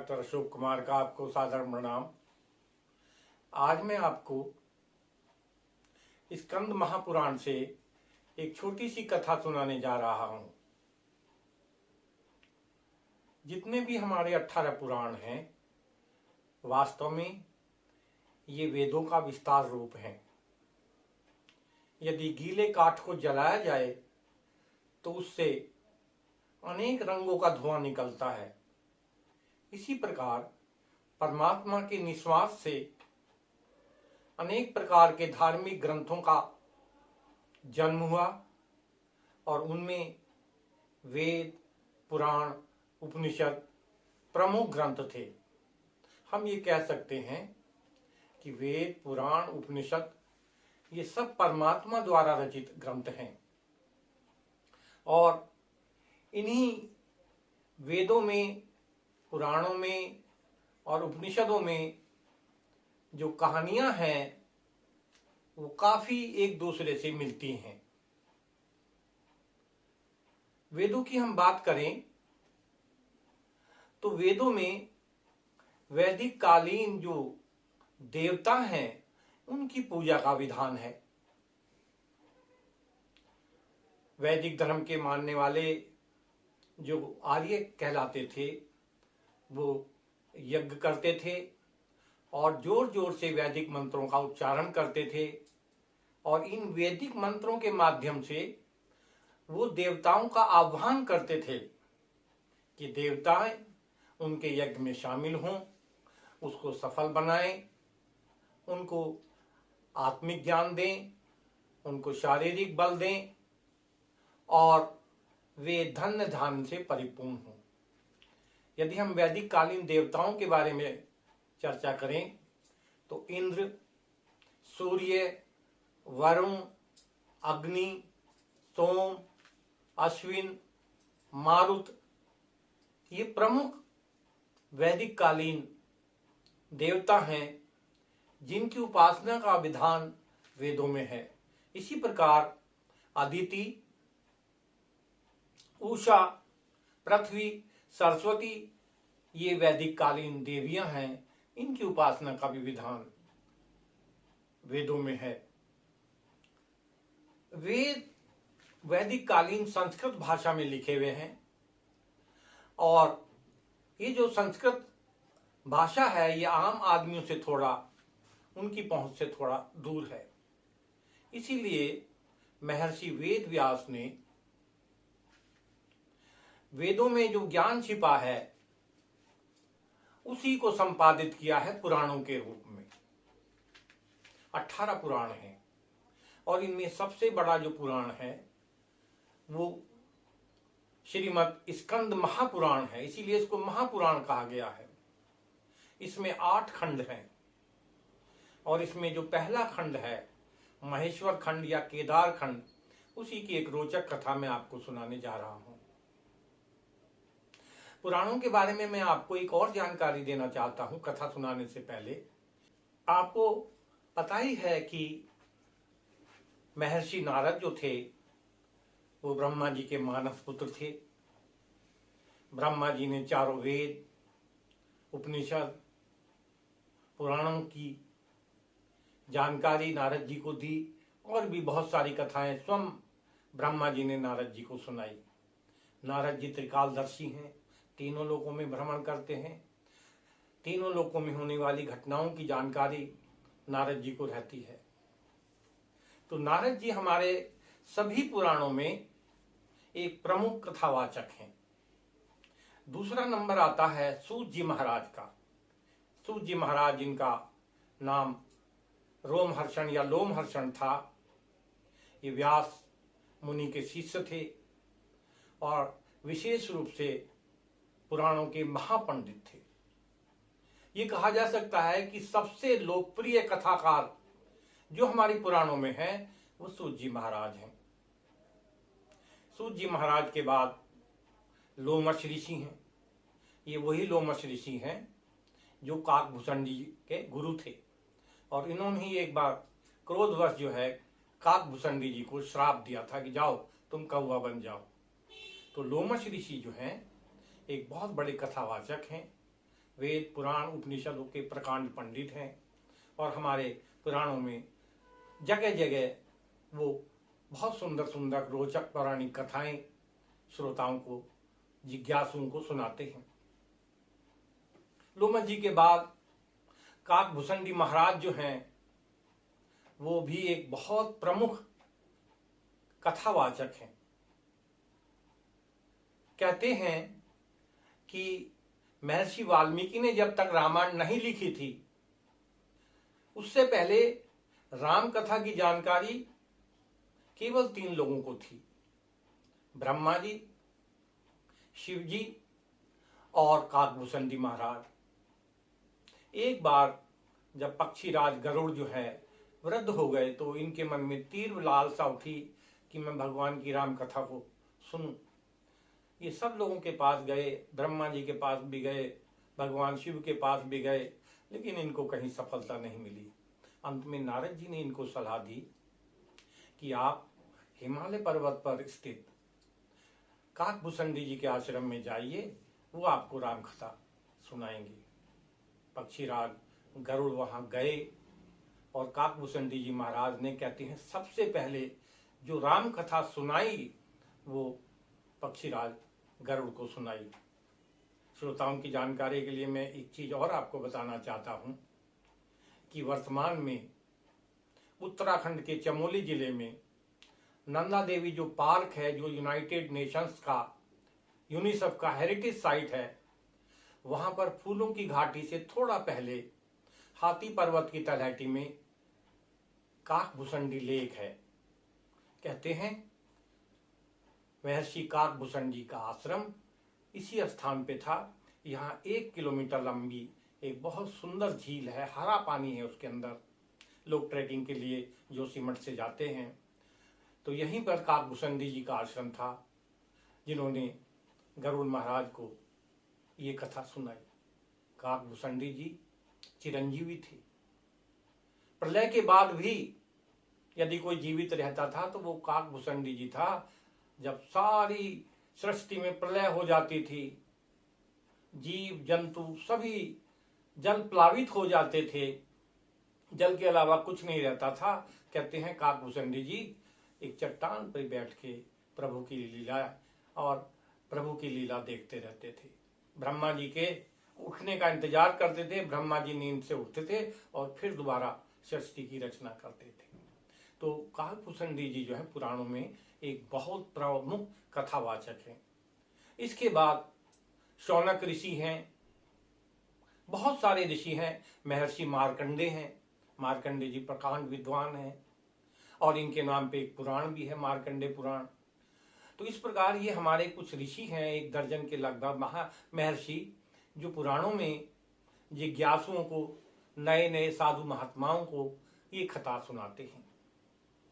Doctor Ashok Kumar का आपको सादर प्रणाम। आज मैं आपको स्कंद महापुराण से एक छोटी सी कथा सुनाने जा रहा हूं। जितने भी हमारे 18 पुराण हैं, वास्तव में ये वेदों का विस्तार रूप है। यदि गीले काठ को जलाया जाए तो उससे अनेक रंगों का धुआं निकलता है। इसी प्रकार परमात्मा के निश्वास से अनेक प्रकार के धार्मिक ग्रंथों का जन्म हुआ और उनमें वेद, पुराण, उपनिषद प्रमुख ग्रंथ थे। हम ये कह सकते हैं कि वेद, पुराण, उपनिषद ये सब परमात्मा द्वारा रचित ग्रंथ हैं और इन्हीं वेदों में, पुराणों में और उपनिषदों में जो कहानियां हैं वो काफी एक दूसरे से मिलती हैं। वेदों की हम बात करें तो वेदों में वैदिक कालीन जो देवता हैं उनकी पूजा का विधान है। वैदिक धर्म के मानने वाले जो आर्य कहलाते थे वो यज्ञ करते थे और जोर जोर से वैदिक मंत्रों का उच्चारण करते थे और इन वैदिक मंत्रों के माध्यम से वो देवताओं का आह्वान करते थे कि देवताएं उनके यज्ञ में शामिल हों, उसको सफल बनाएं, उनको आत्मिक ज्ञान दें, उनको शारीरिक बल दें और वे धन्य धान्य से परिपूर्ण हों। यदि हम वैदिक कालीन देवताओं के बारे में चर्चा करें तो इंद्र, सूर्य, वरुण, अग्नि, सोम, अश्विन, मारुत ये प्रमुख वैदिक कालीन देवता हैं जिनकी उपासना का विधान वेदों में है। इसी प्रकार अदिति, उषा, पृथ्वी, सरस्वती ये वैदिक कालीन देवियां हैं, इनकी उपासना का भी विधान वेदों में है। वेद वैदिक कालीन संस्कृत भाषा में लिखे हुए हैं और ये जो संस्कृत भाषा है ये आम आदमियों से थोड़ा, उनकी पहुंच से थोड़ा दूर है। इसीलिए महर्षि वेद व्यास ने वेदों में जो ज्ञान छिपा है उसी को संपादित किया है पुराणों के रूप में। 18 पुराण हैं और इनमें सबसे बड़ा जो पुराण है वो श्रीमद् स्कंद महापुराण है, इसीलिए इसको महापुराण कहा गया है। इसमें 8 खंड हैं और इसमें जो पहला खंड है महेश्वर खंड या केदार खंड, उसी की एक रोचक कथा मैं आपको सुनाने जा रहा हूं। पुराणों के बारे में मैं आपको एक और जानकारी देना चाहता हूं कथा सुनाने से पहले। आपको पता ही है कि महर्षि नारद जो थे वो ब्रह्मा जी के मानस पुत्र थे। ब्रह्मा जी ने चारों वेद, उपनिषद, पुराणों की जानकारी नारद जी को दी और भी बहुत सारी कथाएं स्वयं ब्रह्मा जी ने नारद जी को सुनाई। नारद जी त्रिकालदर्शी हैं, तीनों लोकों में भ्रमण करते हैं, तीनों लोकों में होने वाली घटनाओं की जानकारी नारद जी को रहती है। तो नारद जी हमारे सभी पुराणों में एक प्रमुख कथावाचक हैं। दूसरा नंबर आता है सूत जी महाराज का। सूत जी महाराज जिनका नाम रोमहर्षण या लोमहर्षण था, ये व्यास मुनि के शिष्य थे और विशेष रूप से पुराणों के महापंडित थे। ये कहा जा सकता है कि सबसे लोकप्रिय कथाकार जो हमारी पुराणों में है वो सूत जी महाराज हैं। सूत जी महाराज के बाद लोमश ऋषि हैं। ये वही लोमश ऋषि हैं जो काकभूषण जी के गुरु थे और इन्होंने ही एक बार क्रोधवश जो है काकभूषण जी को श्राप दिया था कि जाओ तुम कौवा बन जाओ। तो लोमश ऋषि जो हैं एक बहुत बड़े कथावाचक हैं वेद पुराण उपनिषदों के प्रकांड पंडित हैं और हमारे पुराणों में जगह जगह वो बहुत सुंदर सुंदर रोचक पौराणिक कथाएं श्रोताओं को, जिज्ञासुओं को सुनाते हैं। लोमश जी के बाद काकभूषणी महाराज जो हैं वो भी एक बहुत प्रमुख कथावाचक हैं। कहते हैं कि महर्षि वाल्मीकि ने जब तक रामायण नहीं लिखी थी उससे पहले राम कथा की जानकारी केवल 3 लोगों को थी, ब्रह्मा जी, शिव जी और काकभूषणी महाराज। एक बार जब पक्षीराज गरुड़ जो है वृद्ध हो गए तो इनके मन में तीव्र लालसा उठी कि मैं भगवान की राम कथा को सुनूं। ये सब लोगों के पास गए, ब्रह्मा जी के पास भी गए, भगवान शिव के पास भी गए, लेकिन इनको कहीं सफलता नहीं मिली। अंत में नारद जी ने इनको सलाह दी कि आप हिमालय पर्वत पर स्थित काकभूषणी जी के आश्रम में जाइए, वो आपको राम कथा सुनाएंगे। पक्षीराज गरुड़ वहां गए और काकभूषणी जी महाराज ने, कहते हैं, सबसे पहले जो राम कथा सुनाई वो पक्षीराज गरुड़ को सुनाई। श्रोताओं की जानकारी के लिए मैं एक चीज और आपको बताना चाहता हूं कि वर्तमान में उत्तराखंड के चमोली जिले में नंदा देवी जो पार्क है, जो यूनाइटेड नेशंस का, यूनिसेफ का हेरिटेज साइट है, वहां पर फूलों की घाटी से थोड़ा पहले हाथी पर्वत की तलहटी में काकभूषणी लेक है। कहते हैं महर्षि काकभूषणी का आश्रम इसी स्थान पे था। यहाँ 1 किलोमीटर लंबी एक बहुत सुंदर झील है, हरा पानी है उसके अंदर। लोग ट्रैकिंग के लिए जोशीमठ से जाते हैं। तो यहीं पर काकभूषणी जी का आश्रम था, जिन्होंने गरुड़ महाराज को ये कथा सुनाई। काकभूषणी जी चिरंजीवी थे। प्रलय के बाद भी यदि कोई जीवित रहता था तो वो काकभूषणी जी था। जब सारी सृष्टि में प्रलय हो जाती थी, जीव जंतु सभी जल प्लावित हो जाते थे, जल के अलावा कुछ नहीं रहता था, कहते हैं काकभूषणी जी एक चट्टान पर बैठ के प्रभु की लीला और प्रभु की लीला देखते रहते थे। ब्रह्मा जी के उठने का इंतजार करते थे। ब्रह्मा जी नींद से उठते थे और फिर दोबारा सृष्टि की रचना करते थे। तो काकभूषणी जी जो है पुराणों में एक बहुत प्रमुख कथावाचक है। इसके बाद शौनक ऋषि हैं, बहुत सारे ऋषि हैं। महर्षि मार्कंडे हैं, मार्कंडे जी प्रकांड विद्वान हैं और इनके नाम पे एक पुराण भी है, मार्कंडे पुराण। तो इस प्रकार ये हमारे कुछ ऋषि हैं, 1 दर्जन के लगभग महर्षि, जो पुराणों में जिज्ञासुओं को, नए नए साधु महात्माओं को ये कथा सुनाते हैं।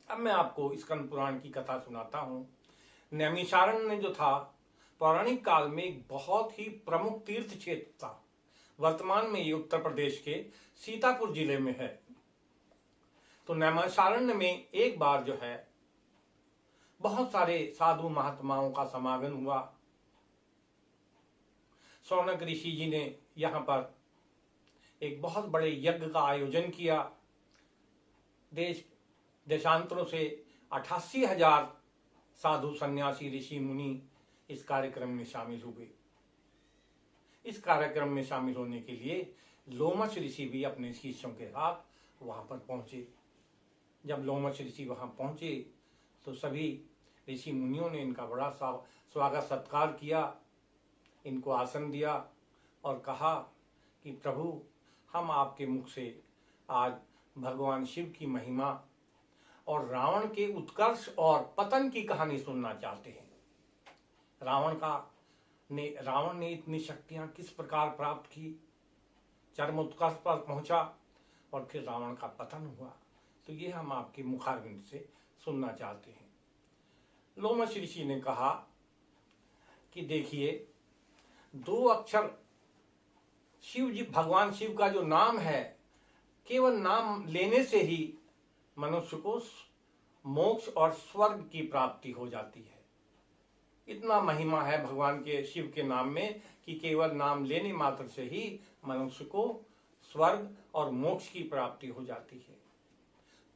अब मैं आपको स्कंद पुराण की कथा सुनाता हूँ। नैमिषारण्य जो था पौराणिक काल में एक बहुत ही प्रमुख तीर्थ क्षेत्र था। वर्तमान में ये उत्तर प्रदेश के सीतापुर जिले में है। तो नैमिषारण्य में एक बार जो है बहुत सारे साधु महात्माओं का समागम हुआ। शौनक ऋषि जी ने यहाँ पर एक बहुत बड़े यज्ञ का आयोजन किया। देश देशांतरों से 88,000 साधु सन्यासी ऋषि मुनि इस कार्यक्रम में शामिल हुए। इस कार्यक्रम में शामिल होने के लिए लोमश ऋषि भी अपने शिष्यों के साथ वहां पर पहुंचे। जब लोमश ऋषि वहां पहुंचे तो सभी ऋषि मुनियों ने इनका बड़ा स्वागत सत्कार किया, इनको आसन दिया और कहा कि प्रभु, हम आपके मुख से आज भगवान शिव की महिमा और रावण के उत्कर्ष और पतन की कहानी सुनना चाहते हैं। रावण ने इतनी शक्तियां किस प्रकार प्राप्त की, चरम उत्कर्ष पर पहुंचा और फिर रावण का पतन हुआ, तो ये हम आपके मुखारविंद से सुनना चाहते हैं। लोमश ऋषि ने कहा कि देखिए, 2 अक्षर शिव जी, भगवान शिव का जो नाम है, केवल नाम लेने से ही मनुष्य को मोक्ष और स्वर्ग की प्राप्ति हो जाती है। इतना महिमा है भगवान के शिव के नाम में कि केवल नाम लेने मात्र से ही मनुष्य को स्वर्ग और मोक्ष की प्राप्ति हो जाती है।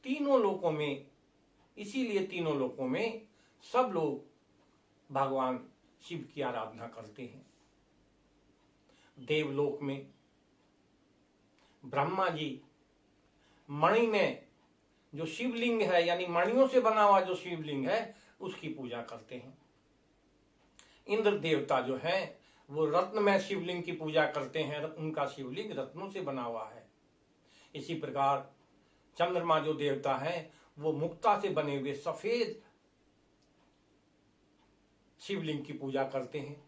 तीनों लोकों में, इसीलिए तीनों लोकों में सब लोग भगवान शिव की आराधना करते हैं। देवलोक में ब्रह्मा जी मणि में जो शिवलिंग है, यानी मणियों से बना हुआ जो शिवलिंग है, उसकी पूजा करते हैं। इंद्र देवता जो है वो रत्न में शिवलिंग की पूजा करते हैं, उनका शिवलिंग रत्नों से बना हुआ है। इसी प्रकार चंद्रमा जो देवता है वो मुक्ता से बने हुए सफेद शिवलिंग की पूजा करते हैं।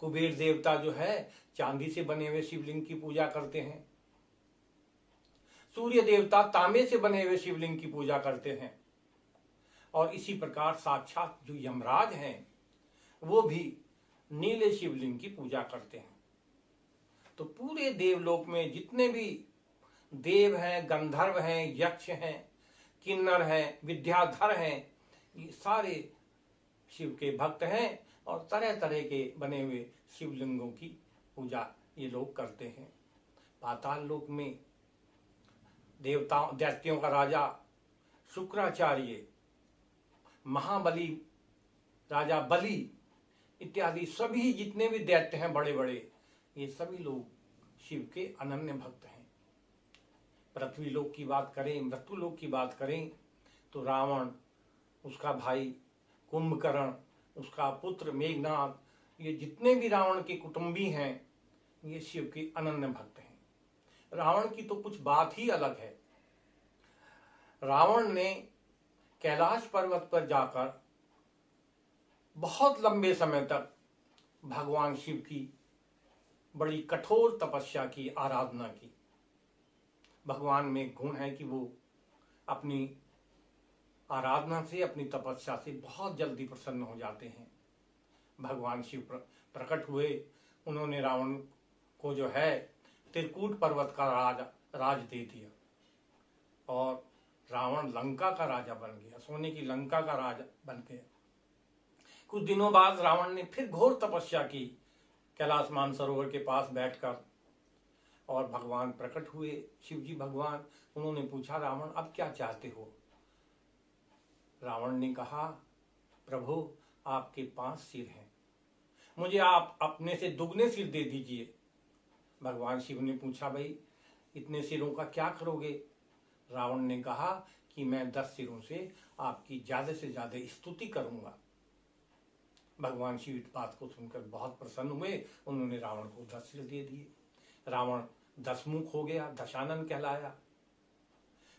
कुबेर देवता जो है चांदी से बने हुए शिवलिंग की पूजा करते हैं। सूर्य देवता तांबे से बने हुए शिवलिंग की पूजा करते हैं। और इसी प्रकार साक्षात जो यमराज हैं वो भी नीले शिवलिंग की पूजा करते हैं। तो पूरे देवलोक में जितने भी देव हैं, गंधर्व हैं, यक्ष हैं, किन्नर हैं, विद्याधर हैं, ये सारे शिव के भक्त हैं और तरह तरह के बने हुए शिवलिंगों की पूजा ये लोग करते हैं। पाताल लोक में देवताओं दैत्यों का राजा शुक्राचार्य, महाबली राजा बलि इत्यादि सभी जितने भी दैत्य हैं बड़े बड़े, ये सभी लोग शिव के अनन्य भक्त हैं। पृथ्वी लोक की बात करें, मृत्यु लोक की बात करें तो रावण, उसका भाई कुंभकर्ण, उसका पुत्र मेघनाथ, ये जितने भी रावण के कुटुंबी हैं ये शिव के अनन्य भक्त हैं। रावण की तो कुछ बात ही अलग है। रावण ने कैलाश पर्वत पर जाकर बहुत लंबे समय तक भगवान शिव की बड़ी कठोर तपस्या की, आराधना की। भगवान में गुण है कि वो अपनी आराधना से, अपनी तपस्या से बहुत जल्दी प्रसन्न हो जाते हैं। भगवान शिव प्रकट हुए, उन्होंने रावण को जो है त्रिकूट पर्वत का राज दे दिया और रावण लंका का राजा बन गया, सोने की लंका का राजा बन गया। कुछ दिनों बाद रावण ने फिर घोर तपस्या की कैलाश मानसरोवर के पास बैठकर, और भगवान प्रकट हुए, शिव जी भगवान। उन्होंने पूछा, रावण अब क्या चाहते हो? रावण ने कहा, प्रभु आपके 5 सिर हैं, मुझे आप अपने से दुगने सिर दे दीजिए। भगवान शिव ने पूछा, भाई इतने सिरों का क्या करोगे? रावण ने कहा कि मैं 10 सिरों से आपकी ज्यादा से ज्यादा स्तुति करूंगा। भगवान शिव इस बात को सुनकर बहुत प्रसन्न हुए, उन्होंने रावण को 10 सिर दे दिए। रावण 10 मुख हो गया, दशानन कहलाया।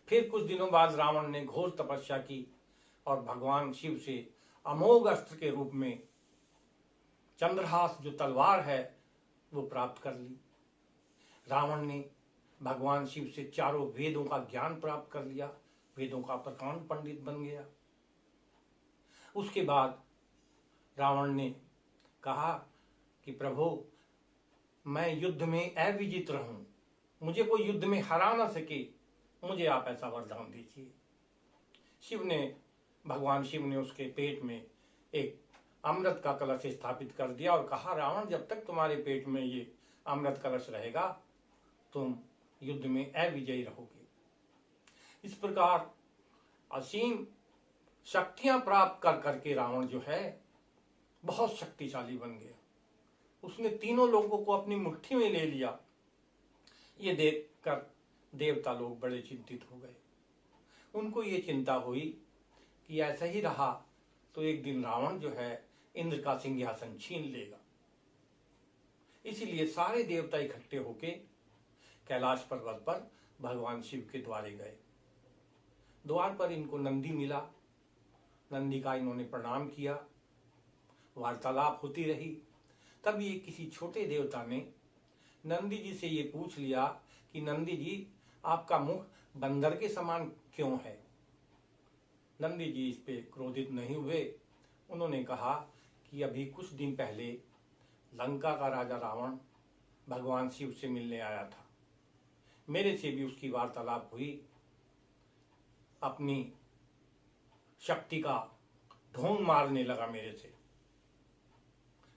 फिर कुछ दिनों बाद रावण ने घोर तपस्या की और भगवान शिव से अमोघ अस्त्र के रूप में चंद्रहास जो तलवार है वो प्राप्त कर ली। रावण ने भगवान शिव से चारों वेदों का ज्ञान प्राप्त कर लिया, वेदों का प्रकांड पंडित बन गया। उसके बाद रावण ने कहा कि प्रभु मैं युद्ध में अविजित रहूं, मुझे कोई युद्ध में हरा ना सके, मुझे आप ऐसा वरदान दीजिए। भगवान शिव ने उसके पेट में एक अमृत का कलश स्थापित कर दिया और कहा, रावण जब तक तुम्हारे पेट में ये अमृत कलश रहेगा तुम युद्ध में अविजयी रहोगे। इस प्रकार असीम शक्तियां प्राप्त कर करके रावण जो है बहुत शक्तिशाली बन गया। उसने तीनों लोगों को अपनी मुट्ठी में ले लिया। ये देखकर देवता लोग बड़े चिंतित हो गए। उनको ये चिंता हुई कि ऐसा ही रहा तो एक दिन रावण जो है इंद्र का सिंहासन छीन लेगा। इसीलिए सारे देवता इकट्ठे होके कैलाश पर्वत पर भगवान शिव के द्वारे गए। द्वार पर इनको नंदी मिला, नंदी का इन्होंने प्रणाम किया, वार्तालाप होती रही। तब ये किसी छोटे देवता ने नंदी जी से ये पूछ लिया कि नंदी जी आपका मुख बंदर के समान क्यों है? नंदी जी इस पे क्रोधित नहीं हुए। उन्होंने कहा कि अभी कुछ दिन पहले लंका का राजा रावण भगवान शिव से मिलने आया था, मेरे से भी उसकी वार्तालाप हुई, अपनी शक्ति का ढोंग मारने लगा मेरे से।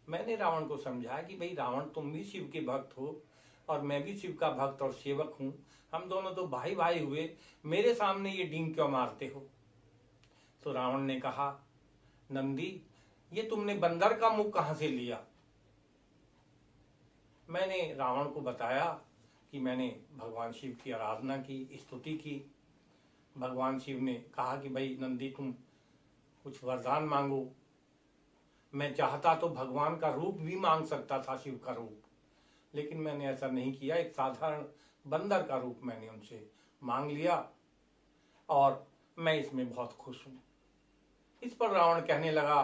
मैंने रावण को समझाया कि भाई रावण तुम भी शिव के भक्त हो, और मैं भी शिव का भक्त और सेवक हूं, हम दोनों तो भाई भाई हुए, मेरे सामने ये डींग क्यों मारते हो? तो रावण ने कहा, नंदी, ये तुमने बंदर का मुख कहां से लिया? मैंने रावण को बताया कि मैंने भगवान शिव की आराधना की, स्तुति की। भगवान शिव ने कहा कि भाई नंदी, तुम कुछ वरदान मांगो। मैं चाहता तो भगवान का रूप भी मांग सकता था, शिव का रूप, लेकिन मैंने ऐसा नहीं किया। एक साधारण बंदर का रूप मैंने उनसे मांग लिया और मैं इसमें बहुत खुश हूं। इस पर रावण कहने लगा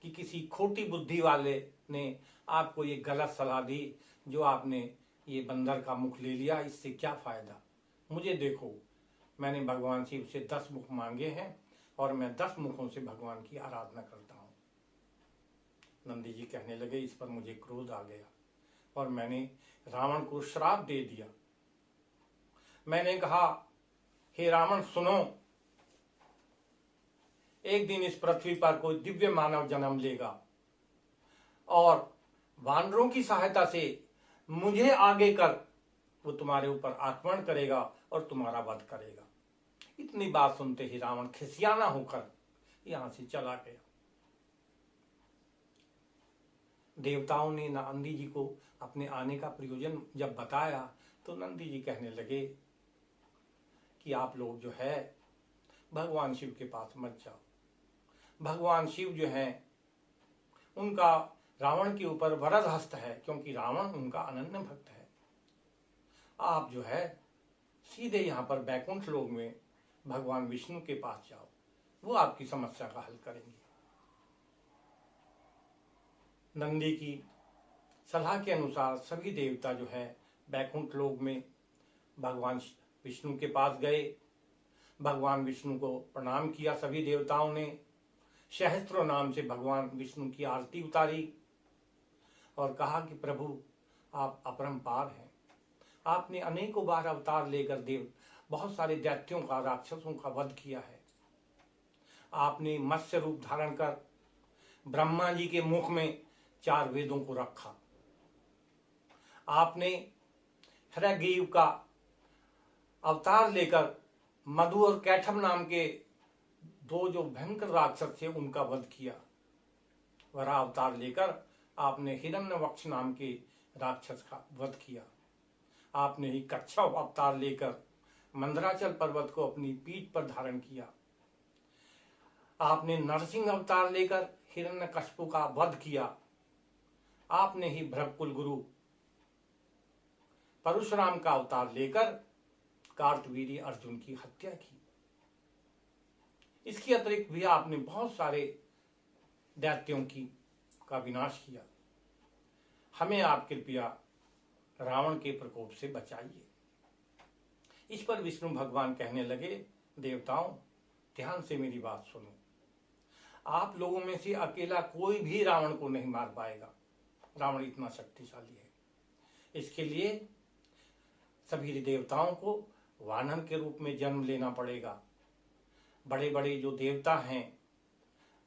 कि किसी खोटी बुद्धि वाले ने आपको ये गलत सलाह दी, जो आपने ये बंदर का मुख ले लिया, इससे क्या फायदा? मुझे देखो, मैंने भगवान शिव से 10 मुख मांगे हैं और मैं 10 मुखों से भगवान की आराधना करता हूँ। नंदी जी कहने लगे, इस पर मुझे क्रोध आ गया और मैंने रावण को श्राप दे दिया। मैंने कहा, हे रावण सुनो, एक दिन इस पृथ्वी पर कोई दिव्य मानव जन्म लेगा और वानरों की सहायता से मुझे आगे कर वो तुम्हारे ऊपर आक्रमण करेगा और तुम्हारा वध करेगा। इतनी बात सुनते ही रावण खिसियाना होकर यहां से चला गया। देवताओं ने नंदी जी को अपने आने का प्रयोजन जब बताया तो नंदी जी कहने लगे कि आप लोग जो है भगवान शिव के पास मत जाओ। भगवान शिव जो है उनका रावण के ऊपर वरद हस्त है, क्योंकि रावण उनका अनन्य भक्त है। आप जो है सीधे यहाँ पर बैकुंठ लोक में भगवान विष्णु के पास जाओ, वो आपकी समस्या का हल करेंगे। नंदी की सलाह के अनुसार सभी देवता जो है बैकुंठ लोक में भगवान विष्णु के पास गए। भगवान विष्णु को प्रणाम किया सभी देवताओं ने, सहस्त्रों नाम से भगवान विष्णु की आरती उतारी और कहा कि प्रभु, आप अपरंपार हैं। आपने अनेकों बार अवतार लेकर बहुत सारे दैत्यों का, राक्षसों का वध किया है। आपने मत्स्य रूप धारण कर ब्रह्मा जी के मुख में 4 वेदों को रखा। आपने हरग्रीव का अवतार लेकर मधु और कैठम नाम के 2 जो भयंकर राक्षस थे उनका वध किया। वरा अवतार लेकर आपने हिरण्यवक्ष नाम के राक्षस का वध किया। आपने ही कच्छप अवतार लेकर मंदराचल पर्वत को अपनी पीठ पर धारण किया। आपने नरसिंह अवतार लेकर हिरण्यकश्यप का वध किया। आपने ही भृगुकुल गुरु परशुराम का अवतार लेकर कार्तवीर्य अर्जुन की हत्या की। इसके अतिरिक्त भी आपने बहुत सारे दैत्यों का विनाश किया। हमें आप कृपया रावण के प्रकोप से बचाइए। इस पर विष्णु भगवान कहने लगे, देवताओं, ध्यान से मेरी बात सुनो। आप लोगों में से अकेला कोई भी रावण को नहीं मार पाएगा। रावण इतना शक्तिशाली है। इसके लिए सभी देवताओं को वानर के रूप में जन्म लेना पड़ेगा। बड़े बड़े जो देवता हैं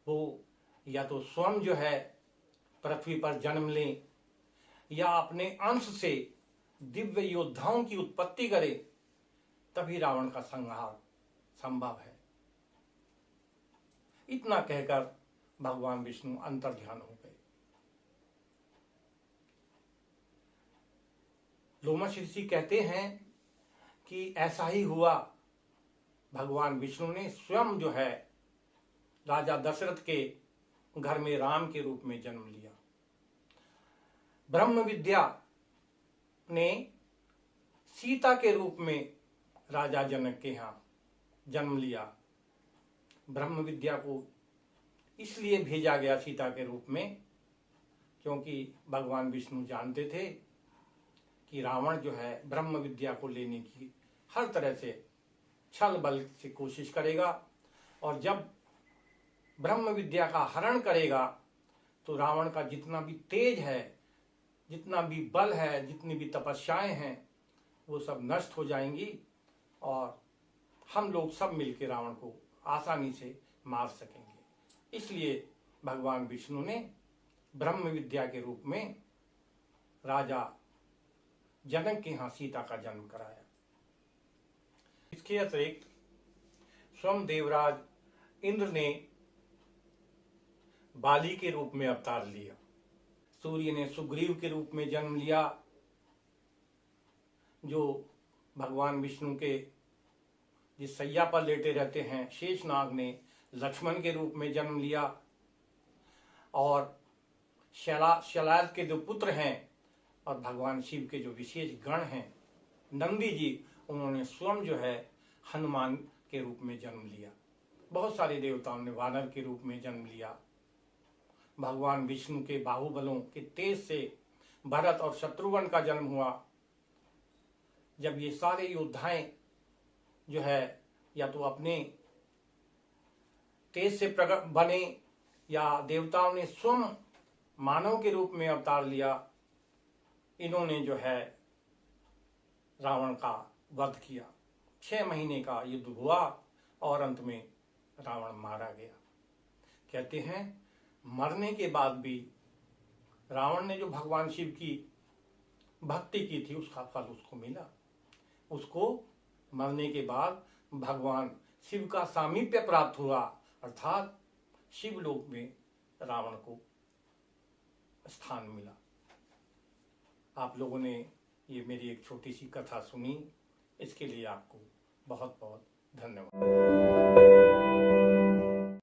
वो या तो स्वयं जो है पृथ्वी पर जन्म लें या अपने अंश से दिव्य योद्धाओं की उत्पत्ति करे, तभी रावण का संहार संभव है। इतना कहकर भगवान विष्णु अंतर्ध्यान हो गए। लोमश ऋषि कहते हैं कि ऐसा ही हुआ। भगवान विष्णु ने स्वयं जो है राजा दशरथ के घर में राम के रूप में जन्म लिया। ब्रह्म विद्या ने सीता के रूप में राजा जनक के यहाँ जन्म लिया। ब्रह्म विद्या को इसलिए भेजा गया सीता के रूप में क्योंकि भगवान विष्णु जानते थे कि रावण जो है ब्रह्म विद्या को लेने की हर तरह से छल बल से कोशिश करेगा और जब ब्रह्म विद्या का हरण करेगा तो रावण का जितना भी तेज है, जितना भी बल है, जितनी भी तपस्याएं हैं, वो सब नष्ट हो जाएंगी और हम लोग सब मिलकर रावण को आसानी से मार सकेंगे। इसलिए भगवान विष्णु ने ब्रह्म विद्या के रूप में राजा जनक के यहाँ सीता का जन्म कराया। इसके अतिरिक्त स्वयं देवराज इंद्र ने बाली के रूप में अवतार लिया। सूर्य ने सुग्रीव के रूप में जन्म लिया, जो भगवान विष्णु के जिस सैया पर लेटे रहते हैं। शेषनाग ने लक्ष्मण के रूप में जन्म लिया, और शैलाद के जो पुत्र हैं और भगवान शिव के जो विशेष गण हैं नंदी जी, उन्होंने स्वयं जो है हनुमान के रूप में जन्म लिया। बहुत सारे देवताओं ने वानर के रूप में जन्म लिया। भगवान विष्णु के बाहुबलों के तेज से भरत और शत्रुघ्न का जन्म हुआ। जब ये सारे योद्धाएं जो है या तो अपने तेज से प्रकट बने या देवताओं ने स्वयं मानव के रूप में अवतार लिया, इन्होंने जो है रावण का वध किया। 6 महीने का युद्ध हुआ और अंत में रावण मारा गया। कहते हैं मरने के बाद भी रावण ने जो भगवान शिव की भक्ति की थी उसका फल उसको मिला। उसको मरने के बाद भगवान शिव का सामीप्य प्राप्त हुआ, अर्थात शिवलोक में रावण को स्थान मिला। आप लोगों ने ये मेरी एक छोटी सी कथा सुनी, इसके लिए आपको बहुत बहुत धन्यवाद।